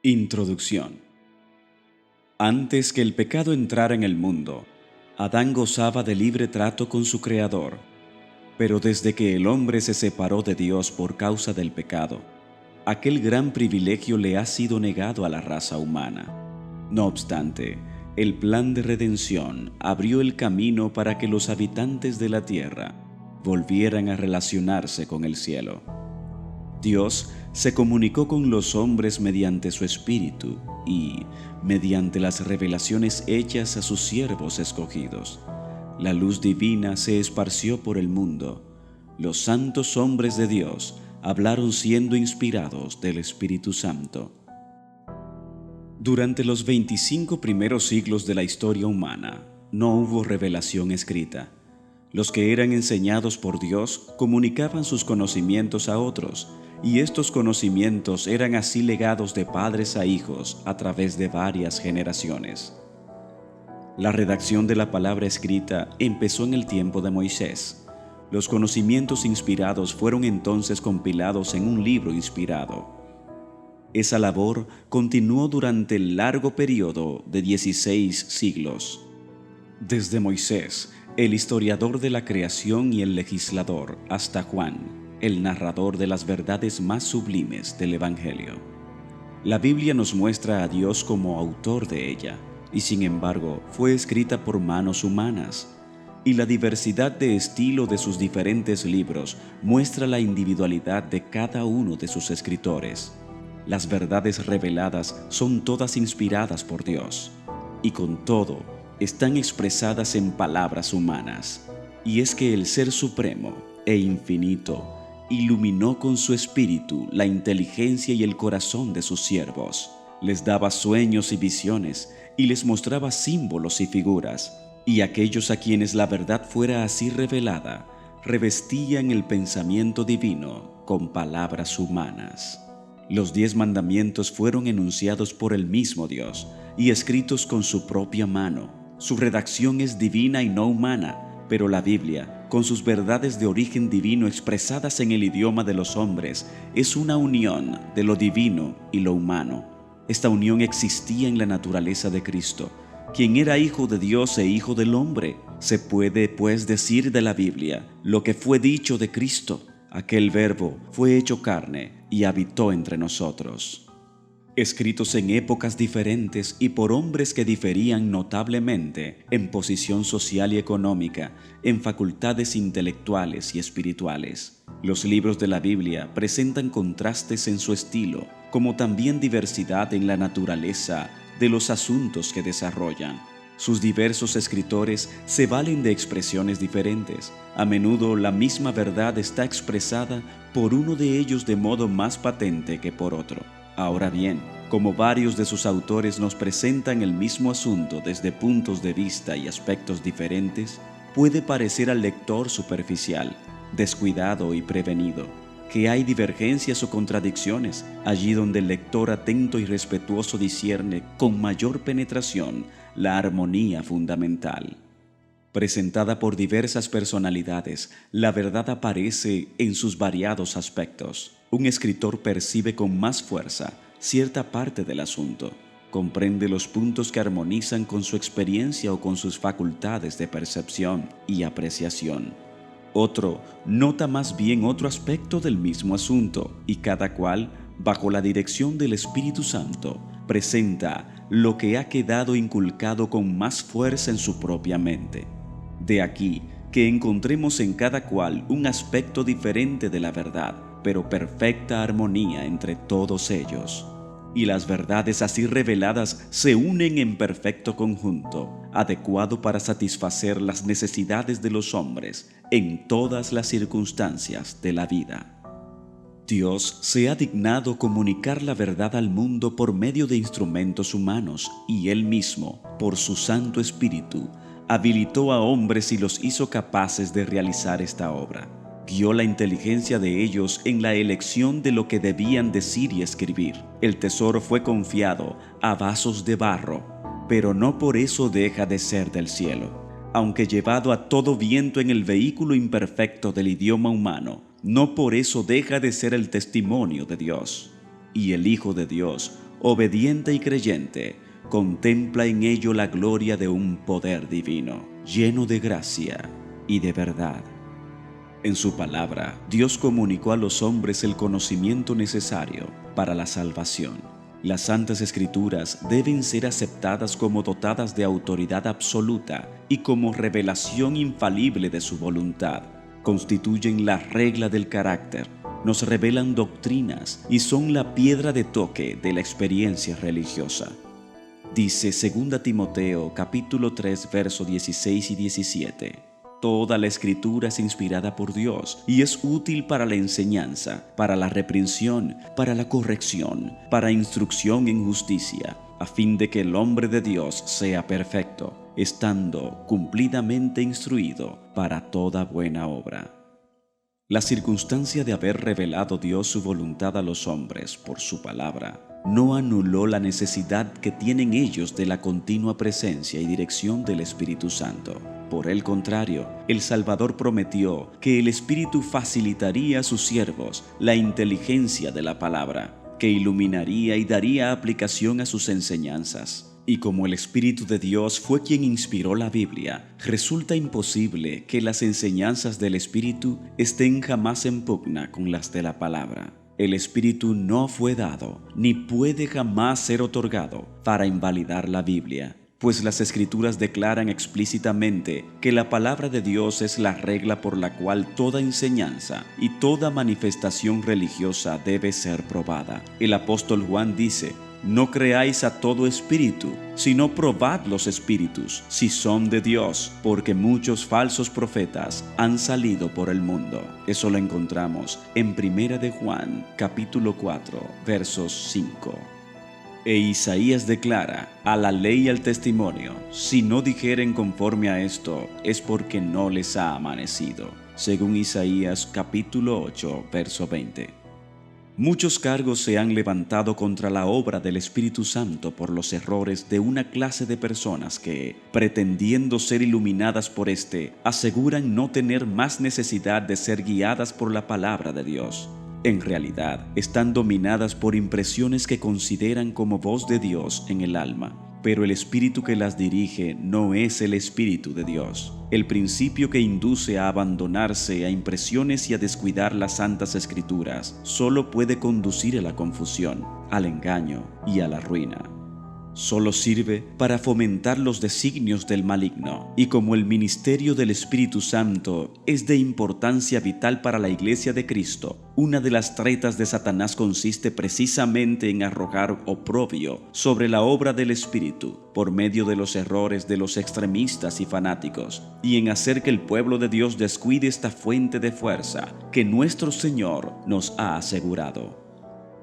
Introducción. Antes que el pecado entrara en el mundo, Adán gozaba de libre trato con su Creador, pero desde que el hombre se separó de Dios por causa del pecado, aquel gran privilegio le ha sido negado a la raza humana. No obstante, el plan de redención abrió el camino para que los habitantes de la tierra volvieran a relacionarse con el cielo. Dios se comunicó con los hombres mediante su Espíritu y mediante las revelaciones hechas a sus siervos escogidos. La luz divina se esparció por el mundo. Los santos hombres de Dios hablaron siendo inspirados del Espíritu Santo. Durante los 25 primeros siglos de la historia humana, no hubo revelación escrita. Los que eran enseñados por Dios comunicaban sus conocimientos a otros, y estos conocimientos eran así legados de padres a hijos a través de varias generaciones. La redacción de la palabra escrita empezó en el tiempo de Moisés. Los conocimientos inspirados fueron entonces compilados en un libro inspirado. Esa labor continuó durante el largo periodo de 16 siglos. Desde Moisés, el historiador de la creación y el legislador, hasta Juan, el narrador de las verdades más sublimes del Evangelio. La Biblia nos muestra a Dios como autor de ella, y sin embargo fue escrita por manos humanas. Y la diversidad de estilo de sus diferentes libros muestra la individualidad de cada uno de sus escritores. Las verdades reveladas son todas inspiradas por Dios, y con todo, están expresadas en palabras humanas. Y es que el Ser Supremo e Infinito iluminó con su espíritu la inteligencia y el corazón de sus siervos. Les daba sueños y visiones, y les mostraba símbolos y figuras. Y aquellos a quienes la verdad fuera así revelada, revestían el pensamiento divino con palabras humanas. Los 10 mandamientos fueron enunciados por el mismo Dios y escritos con su propia mano. Su redacción es divina y no humana, pero la Biblia, con sus verdades de origen divino expresadas en el idioma de los hombres, es una unión de lo divino y lo humano. Esta unión existía en la naturaleza de Cristo, quien era hijo de Dios e hijo del hombre. Se puede, pues, decir de la Biblia lo que fue dicho de Cristo. Aquel Verbo fue hecho carne y habitó entre nosotros. Escritos en épocas diferentes y por hombres que diferían notablemente en posición social y económica, en facultades intelectuales y espirituales. Los libros de la Biblia presentan contrastes en su estilo, como también diversidad en la naturaleza de los asuntos que desarrollan. Sus diversos escritores se valen de expresiones diferentes. A menudo la misma verdad está expresada por uno de ellos de modo más patente que por otro. Ahora bien, como varios de sus autores nos presentan el mismo asunto desde puntos de vista y aspectos diferentes, puede parecer al lector superficial, descuidado y prevenido, que hay divergencias o contradicciones allí donde el lector atento y respetuoso discierne con mayor penetración la armonía fundamental. Presentada por diversas personalidades, la verdad aparece en sus variados aspectos. Un escritor percibe con más fuerza cierta parte del asunto, comprende los puntos que armonizan con su experiencia o con sus facultades de percepción y apreciación. Otro nota más bien otro aspecto del mismo asunto, y cada cual, bajo la dirección del Espíritu Santo, presenta lo que ha quedado inculcado con más fuerza en su propia mente. De aquí que encontremos en cada cual un aspecto diferente de la verdad, pero perfecta armonía entre todos ellos. Y las verdades así reveladas se unen en perfecto conjunto, adecuado para satisfacer las necesidades de los hombres en todas las circunstancias de la vida. Dios se ha dignado comunicar la verdad al mundo por medio de instrumentos humanos, y Él mismo, por su Santo Espíritu, habilitó a hombres y los hizo capaces de realizar esta obra. Guió la inteligencia de ellos en la elección de lo que debían decir y escribir. El tesoro fue confiado a vasos de barro, pero no por eso deja de ser del cielo. Aunque llevado a todo viento en el vehículo imperfecto del idioma humano, no por eso deja de ser el testimonio de Dios. Y el Hijo de Dios obediente y creyente, contempla en ello la gloria de un poder divino, lleno de gracia y de verdad. En su palabra, Dios comunicó a los hombres el conocimiento necesario para la salvación. Las Santas Escrituras deben ser aceptadas como dotadas de autoridad absoluta y como revelación infalible de su voluntad. Constituyen la regla del carácter, nos revelan doctrinas y son la piedra de toque de la experiencia religiosa. Dice 2 Timoteo capítulo 3 versos 16 y 17: Toda la Escritura es inspirada por Dios y es útil para la enseñanza, para la reprensión, para la corrección, para instrucción en justicia, a fin de que el hombre de Dios sea perfecto, estando cumplidamente instruido para toda buena obra. La circunstancia de haber revelado Dios su voluntad a los hombres por su palabra no anuló la necesidad que tienen ellos de la continua presencia y dirección del Espíritu Santo. Por el contrario, el Salvador prometió que el Espíritu facilitaría a sus siervos la inteligencia de la palabra, que iluminaría y daría aplicación a sus enseñanzas. Y como el Espíritu de Dios fue quien inspiró la Biblia, resulta imposible que las enseñanzas del Espíritu estén jamás en pugna con las de la palabra. El Espíritu no fue dado, ni puede jamás ser otorgado para invalidar la Biblia, pues las Escrituras declaran explícitamente que la palabra de Dios es la regla por la cual toda enseñanza y toda manifestación religiosa debe ser probada. El apóstol Juan dice: No creáis a todo espíritu, sino probad los espíritus, si son de Dios, porque muchos falsos profetas han salido por el mundo. Eso lo encontramos en 1 de Juan, capítulo 4, versos 5. E Isaías declara: a la ley y al testimonio, si no dijeren conforme a esto, es porque no les ha amanecido. Según Isaías capítulo 8, verso 20. Muchos cargos se han levantado contra la obra del Espíritu Santo por los errores de una clase de personas que, pretendiendo ser iluminadas por éste, aseguran no tener más necesidad de ser guiadas por la palabra de Dios. En realidad, están dominadas por impresiones que consideran como voz de Dios en el alma, pero el espíritu que las dirige no es el Espíritu de Dios. El principio que induce a abandonarse a impresiones y a descuidar las Santas Escrituras solo puede conducir a la confusión, al engaño y a la ruina. Solo sirve para fomentar los designios del maligno, y como el ministerio del Espíritu Santo es de importancia vital para la Iglesia de Cristo, una de las tretas de Satanás consiste precisamente en arrojar oprobio sobre la obra del Espíritu por medio de los errores de los extremistas y fanáticos, y en hacer que el pueblo de Dios descuide esta fuente de fuerza que nuestro Señor nos ha asegurado.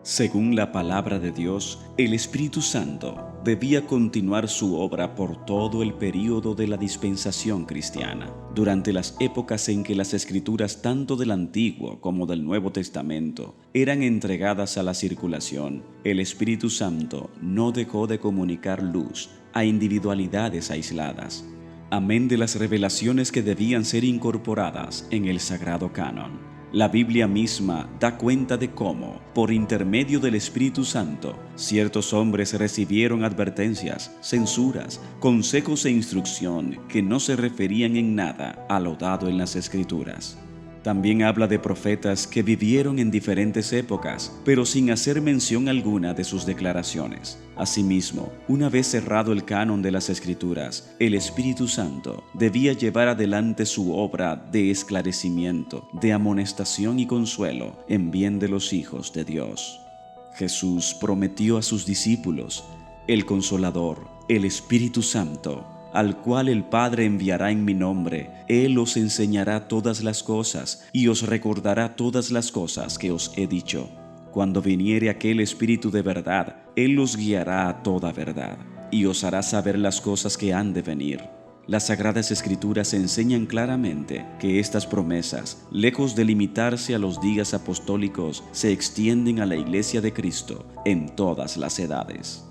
Según la palabra de Dios, el Espíritu Santo debía continuar su obra por todo el período de la dispensación cristiana. Durante las épocas en que las Escrituras tanto del Antiguo como del Nuevo Testamento eran entregadas a la circulación, el Espíritu Santo no dejó de comunicar luz a individualidades aisladas, amén de las revelaciones que debían ser incorporadas en el Sagrado Canon. La Biblia misma da cuenta de cómo, por intermedio del Espíritu Santo, ciertos hombres recibieron advertencias, censuras, consejos e instrucción que no se referían en nada a lo dado en las Escrituras. También habla de profetas que vivieron en diferentes épocas, pero sin hacer mención alguna de sus declaraciones. Asimismo, una vez cerrado el canon de las Escrituras, el Espíritu Santo debía llevar adelante su obra de esclarecimiento, de amonestación y consuelo en bien de los hijos de Dios. Jesús prometió a sus discípulos: el Consolador, el Espíritu Santo, al cual el Padre enviará en mi nombre. Él os enseñará todas las cosas y os recordará todas las cosas que os he dicho. Cuando viniere aquel Espíritu de verdad, Él os guiará a toda verdad y os hará saber las cosas que han de venir. Las Sagradas Escrituras enseñan claramente que estas promesas, lejos de limitarse a los días apostólicos, se extienden a la Iglesia de Cristo en todas las edades.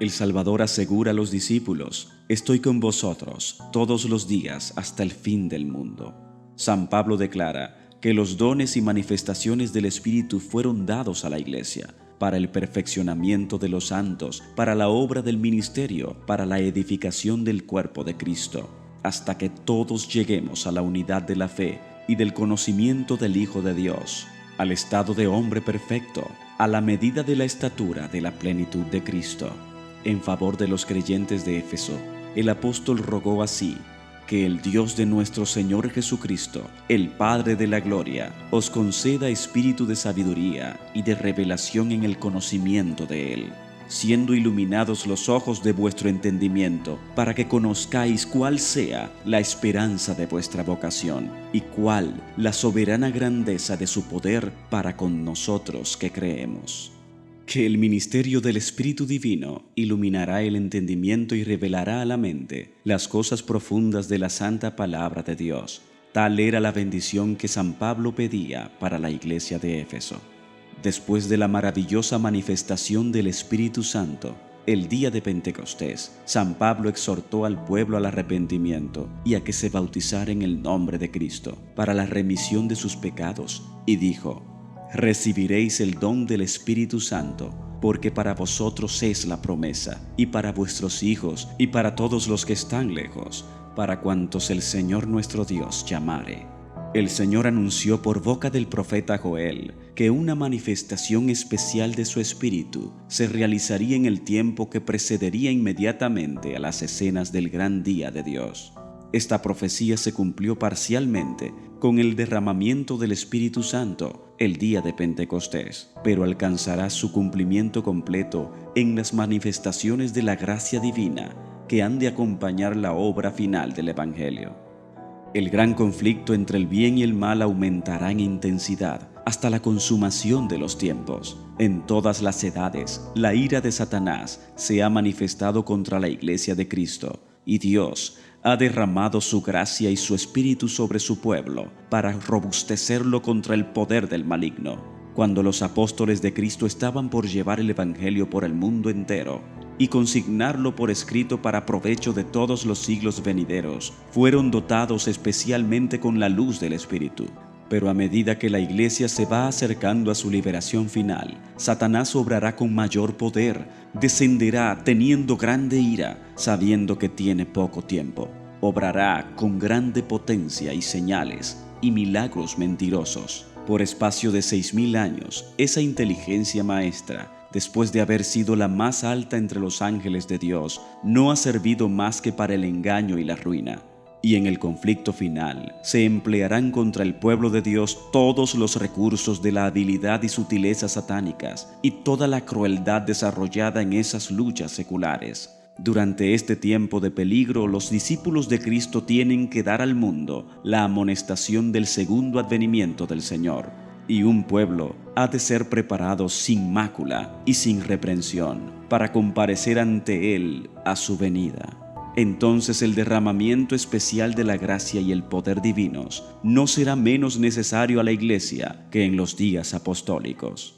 El Salvador asegura a los discípulos: estoy con vosotros todos los días hasta el fin del mundo. San Pablo declara que los dones y manifestaciones del Espíritu fueron dados a la Iglesia, para el perfeccionamiento de los santos, para la obra del ministerio, para la edificación del cuerpo de Cristo, hasta que todos lleguemos a la unidad de la fe y del conocimiento del Hijo de Dios, al estado de hombre perfecto, a la medida de la estatura de la plenitud de Cristo. En favor de los creyentes de Éfeso, el apóstol rogó así: que el Dios de nuestro Señor Jesucristo, el Padre de la gloria, os conceda espíritu de sabiduría y de revelación en el conocimiento de Él, siendo iluminados los ojos de vuestro entendimiento, para que conozcáis cuál sea la esperanza de vuestra vocación y cuál la soberana grandeza de su poder para con nosotros que creemos. Que el ministerio del Espíritu Divino iluminará el entendimiento y revelará a la mente las cosas profundas de la santa palabra de Dios. Tal era la bendición que San Pablo pedía para la iglesia de Éfeso. Después de la maravillosa manifestación del Espíritu Santo, el día de Pentecostés, San Pablo exhortó al pueblo al arrepentimiento y a que se bautizara en el nombre de Cristo para la remisión de sus pecados, y dijo: recibiréis el don del Espíritu Santo, porque para vosotros es la promesa, y para vuestros hijos, y para todos los que están lejos, para cuantos el Señor nuestro Dios llamare. El Señor anunció por boca del profeta Joel que una manifestación especial de su Espíritu se realizaría en el tiempo que precedería inmediatamente a las escenas del gran día de Dios. Esta profecía se cumplió parcialmente con el derramamiento del Espíritu Santo el día de Pentecostés, pero alcanzará su cumplimiento completo en las manifestaciones de la gracia divina que han de acompañar la obra final del Evangelio. El gran conflicto entre el bien y el mal aumentará en intensidad hasta la consumación de los tiempos. En todas las edades, la ira de Satanás se ha manifestado contra la Iglesia de Cristo, y Dios ha derramado su gracia y su espíritu sobre su pueblo para robustecerlo contra el poder del maligno. Cuando los apóstoles de Cristo estaban por llevar el Evangelio por el mundo entero y consignarlo por escrito para provecho de todos los siglos venideros, fueron dotados especialmente con la luz del Espíritu. Pero a medida que la Iglesia se va acercando a su liberación final, Satanás obrará con mayor poder, descenderá teniendo grande ira, sabiendo que tiene poco tiempo. Obrará con grande potencia y señales y milagros mentirosos. Por espacio de 6000 años, esa inteligencia maestra, después de haber sido la más alta entre los ángeles de Dios, no ha servido más que para el engaño y la ruina. Y en el conflicto final se emplearán contra el pueblo de Dios todos los recursos de la habilidad y sutileza satánicas y toda la crueldad desarrollada en esas luchas seculares. Durante este tiempo de peligro, los discípulos de Cristo tienen que dar al mundo la amonestación del segundo advenimiento del Señor, y un pueblo ha de ser preparado sin mácula y sin reprensión para comparecer ante Él a su venida. Entonces el derramamiento especial de la gracia y el poder divinos no será menos necesario a la Iglesia que en los días apostólicos.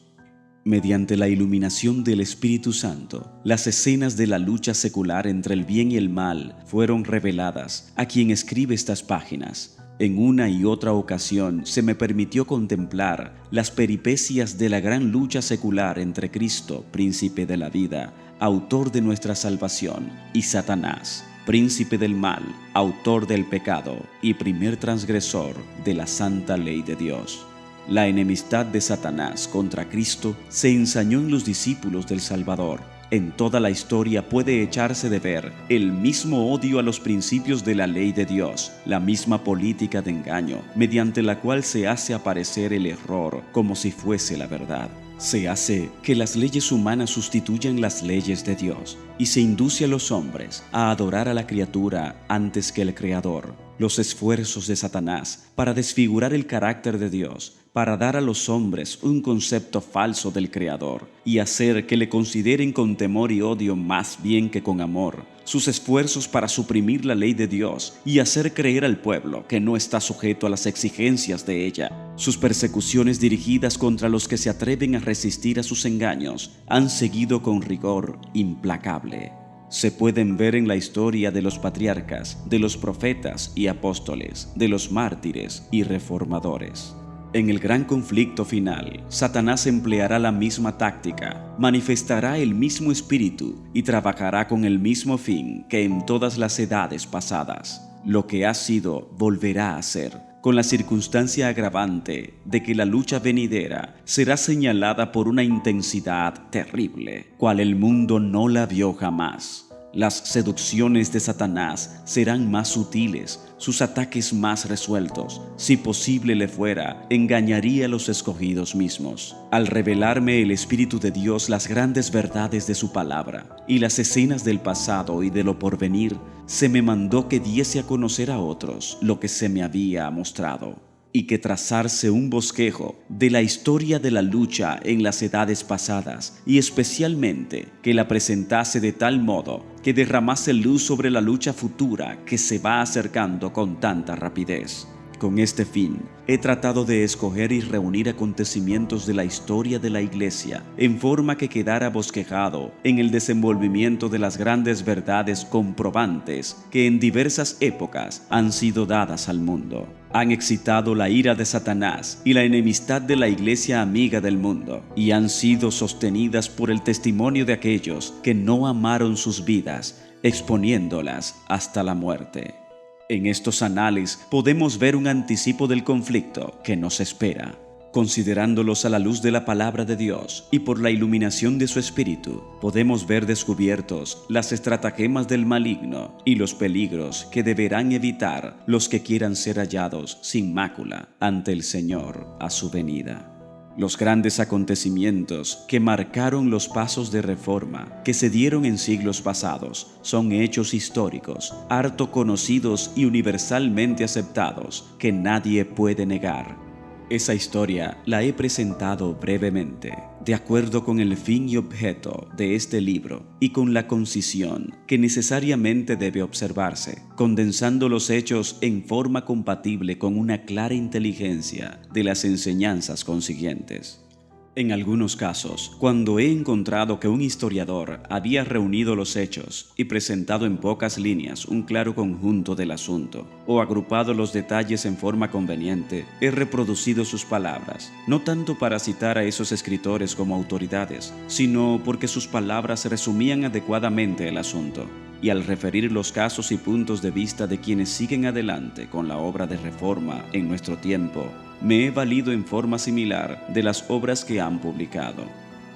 Mediante la iluminación del Espíritu Santo, las escenas de la lucha secular entre el bien y el mal fueron reveladas a quien escribe estas páginas. En una y otra ocasión se me permitió contemplar las peripecias de la gran lucha secular entre Cristo, príncipe de la vida, autor de nuestra salvación, y Satanás, príncipe del mal, autor del pecado y primer transgresor de la santa ley de Dios. La enemistad de Satanás contra Cristo se ensañó en los discípulos del Salvador. En toda la historia puede echarse de ver el mismo odio a los principios de la ley de Dios, la misma política de engaño, mediante la cual se hace aparecer el error como si fuese la verdad. Se hace que las leyes humanas sustituyan las leyes de Dios y se induce a los hombres a adorar a la criatura antes que al Creador. Los esfuerzos de Satanás para desfigurar el carácter de Dios, para dar a los hombres un concepto falso del Creador y hacer que le consideren con temor y odio más bien que con amor. Sus esfuerzos para suprimir la ley de Dios y hacer creer al pueblo que no está sujeto a las exigencias de ella. Sus persecuciones dirigidas contra los que se atreven a resistir a sus engaños han seguido con rigor implacable. Se pueden ver en la historia de los patriarcas, de los profetas y apóstoles, de los mártires y reformadores. En el gran conflicto final, Satanás empleará la misma táctica, manifestará el mismo espíritu y trabajará con el mismo fin que en todas las edades pasadas. Lo que ha sido, volverá a ser, con la circunstancia agravante de que la lucha venidera será señalada por una intensidad terrible, cual el mundo no la vio jamás. Las seducciones de Satanás serán más sutiles, sus ataques más resueltos. Si posible le fuera, engañaría a los escogidos mismos. Al revelarme el Espíritu de Dios las grandes verdades de su palabra y las escenas del pasado y de lo porvenir, se me mandó que diese a conocer a otros lo que se me había mostrado, y que trazarse un bosquejo de la historia de la lucha en las edades pasadas, y especialmente que la presentase de tal modo que derramase luz sobre la lucha futura que se va acercando con tanta rapidez. Con este fin, he tratado de escoger y reunir acontecimientos de la historia de la Iglesia en forma que quedara bosquejado en el desenvolvimiento de las grandes verdades comprobantes que en diversas épocas han sido dadas al mundo. Han excitado la ira de Satanás y la enemistad de la Iglesia amiga del mundo, y han sido sostenidas por el testimonio de aquellos que no amaron sus vidas, exponiéndolas hasta la muerte. En estos anales podemos ver un anticipo del conflicto que nos espera. Considerándolos a la luz de la palabra de Dios y por la iluminación de su Espíritu, podemos ver descubiertos las estratagemas del maligno y los peligros que deberán evitar los que quieran ser hallados sin mácula ante el Señor a su venida. Los grandes acontecimientos que marcaron los pasos de reforma que se dieron en siglos pasados son hechos históricos, harto conocidos y universalmente aceptados, que nadie puede negar. Esa historia la he presentado brevemente, de acuerdo con el fin y objeto de este libro y con la concisión que necesariamente debe observarse, condensando los hechos en forma compatible con una clara inteligencia de las enseñanzas consiguientes. En algunos casos, cuando he encontrado que un historiador había reunido los hechos y presentado en pocas líneas un claro conjunto del asunto, o agrupado los detalles en forma conveniente, he reproducido sus palabras, no tanto para citar a esos escritores como autoridades, sino porque sus palabras resumían adecuadamente el asunto. Y al referir los casos y puntos de vista de quienes siguen adelante con la obra de reforma en nuestro tiempo, me he valido en forma similar de las obras que han publicado.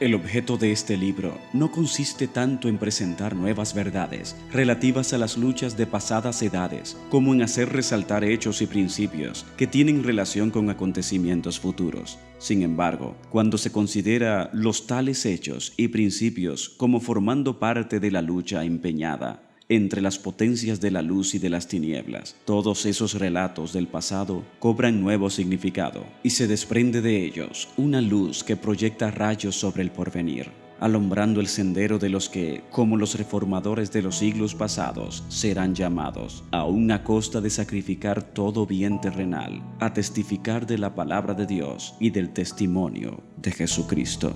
El objeto de este libro no consiste tanto en presentar nuevas verdades relativas a las luchas de pasadas edades, como en hacer resaltar hechos y principios que tienen relación con acontecimientos futuros. Sin embargo, cuando se considera los tales hechos y principios como formando parte de la lucha empeñada entre las potencias de la luz y de las tinieblas, todos esos relatos del pasado cobran nuevo significado y se desprende de ellos una luz que proyecta rayos sobre el porvenir, alumbrando el sendero de los que, como los reformadores de los siglos pasados, serán llamados, aun a costa de sacrificar todo bien terrenal, a testificar de la palabra de Dios y del testimonio de Jesucristo.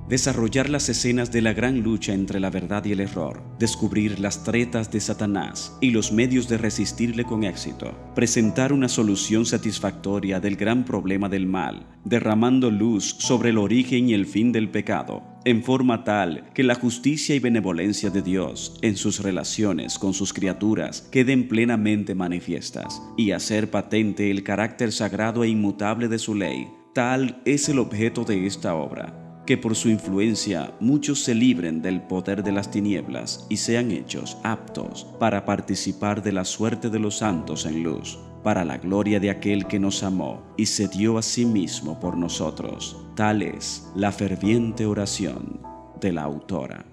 Desarrollar las escenas de la gran lucha entre la verdad y el error, descubrir las tretas de Satanás y los medios de resistirle con éxito, presentar una solución satisfactoria del gran problema del mal, derramando luz sobre el origen y el fin del pecado, en forma tal que la justicia y benevolencia de Dios en sus relaciones con sus criaturas queden plenamente manifiestas, y hacer patente el carácter sagrado e inmutable de su ley. Tal es el objeto de esta obra, que por su influencia muchos se libren del poder de las tinieblas y sean hechos aptos para participar de la suerte de los santos en luz, para la gloria de aquel que nos amó y se dio a sí mismo por nosotros. Tal es la ferviente oración de la autora.